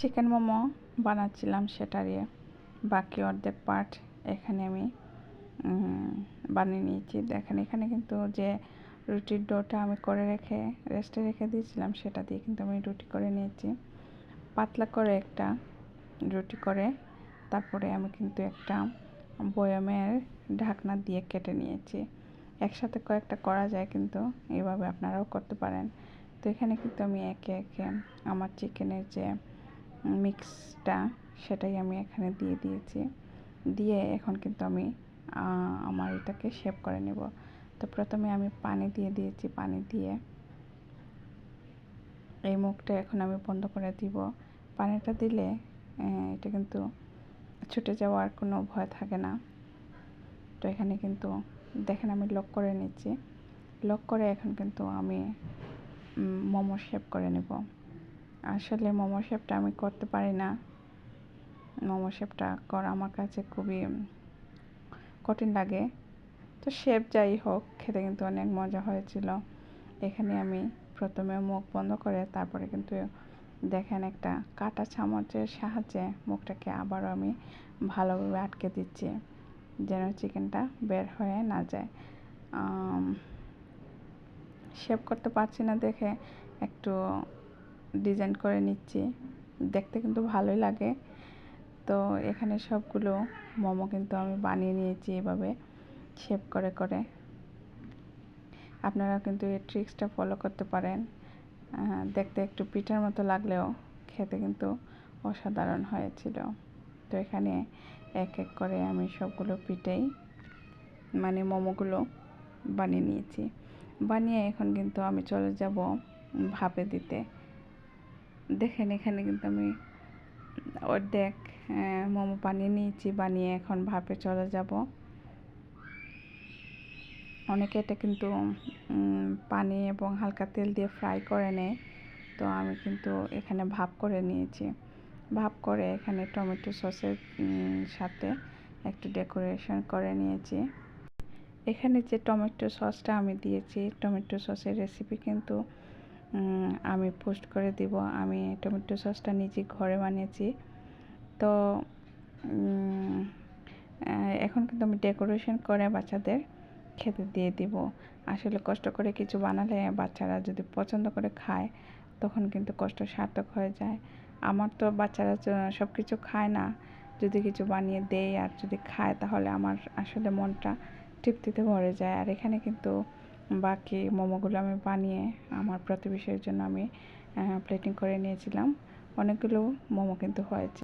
Chicken momo বানাচ্ছিলাম, সেটারই বাকি অর্ধেক পার্ট এখানে আমি বানিয়ে নিয়েছি। দেখেন এখানে কিন্তু যে রুটির ডোটা আমি করে রেস্টে রেখে দিয়েছিলাম, সেটা দিয়ে কিন্তু আমি রুটি করে নিয়েছি। পাতলা করে একটা রুটি করে তারপরে আমি কিন্তু একটা বয়ামের ঢাকনা দিয়ে কেটে নিয়েছি। একসাথে কয়েকটা করা যায়, কিন্তু এইভাবে আপনারাও করতে পারেন। তো এখানে কিন্তু আমি একে একে আমার চিকেনের যে মিক্সটা সেটাই আমি এখানে দিয়ে দিয়েছি। দিয়ে এখন কিন্তু আমি আমার এটাকে শেপ করে নেব। তো প্রথমে আমি পানি দিয়ে দিয়েছি, পানি দিয়ে এই মুখটা এখন আমি বন্ধ করে দিব। পানিটা দিলে এটা কিন্তু ছুটে যাওয়ার কোনো ভয় থাকে না। তো এখানে কিন্তু দেখেন আমি লক করে নিচ্ছি। লক করে এখন কিন্তু আমি মোমো শেপ করে নেব। আসলে মোমো শেপটা আমি করতে পারি না। মোমো শেপটা করা আমার কাছে খুবই কঠিন লাগে। তো শেপ যাই হোক, খেতে কিন্তু অনেক মজা হয়েছিল। এখানে আমি প্রথমে মুখ বন্ধ করে তারপরে কিন্তু দেখেন একটা কাঁটা চামচের সাহায্যে মুখটাকে আবারও আমি ভালোভাবে আটকে দিচ্ছি, যেন চিকেনটা বের হয়ে না যায়। শেপ করতে পারছি না দেখে একটু ডিজাইন করে নিচ্ছি, দেখতে কিন্তু ভালোই লাগে। তো এখানে সবগুলো মোমো কিন্তু আমি বানিয়ে নিয়েছি এভাবে শেপ করে করে। আপনারা কিন্তু এই ট্রিক্সটা ফলো করতে পারেন। দেখতে একটু পিঠার মতো লাগলেও খেতে কিন্তু অসাধারণ হয়েছিল। তো এখানে এক এক করে আমি সবগুলো পিঠেই মানে মোমোগুলো বানিয়ে নিয়েছি। বানিয়ে এখন কিন্তু আমি চলে যাব ভাপে দিতে। দেখেন এখানে কিন্তু আমি অর্ধেক মোমো বানিয়ে নিয়েছি, বানিয়ে এখন ভাপে চলে যাব। অনেকে এটা কিন্তু পানি এবং হালকা তেল দিয়ে ফ্রাই করে নেয়। তো আমি কিন্তু এখানে ভাপ করে নিয়েছি। ভাপ করে এখানে টমেটো সসের সাথে একটু ডেকোরেশন করে নিয়েছি। এখানে যে টমেটো সসটা আমি দিয়েছি, টমেটো সসের রেসিপি কিন্তু আমি পোস্ট করে দিব। আমি টমেটো সসটা নিজে ঘরে বানিয়েছি। তো এখন কিন্তু আমি ডেকোরেশন করে বাচ্চাদের খেতে দিয়ে দিব। আসলে কষ্ট করে কিছু বানালে বাচ্চারা যদি পছন্দ করে খায়, তখন কিন্তু কষ্ট সার্থক হয়ে যায়। আমার তো বাচ্চারা সব কিছু খায় না, যদি কিছু বানিয়ে দেই আর যদি খায়, তাহলে আমার আসলে মনটা তৃপ্তিতে ভরে যায়। আর এখানে কিন্তু বাকি মোমোগুলো আমি বানিয়ে আমার প্রতিবেশীর জন্য আমি প্লেটিং করে নিয়েছিলাম। অনেকগুলো মোমো কিন্তু হয়েছে।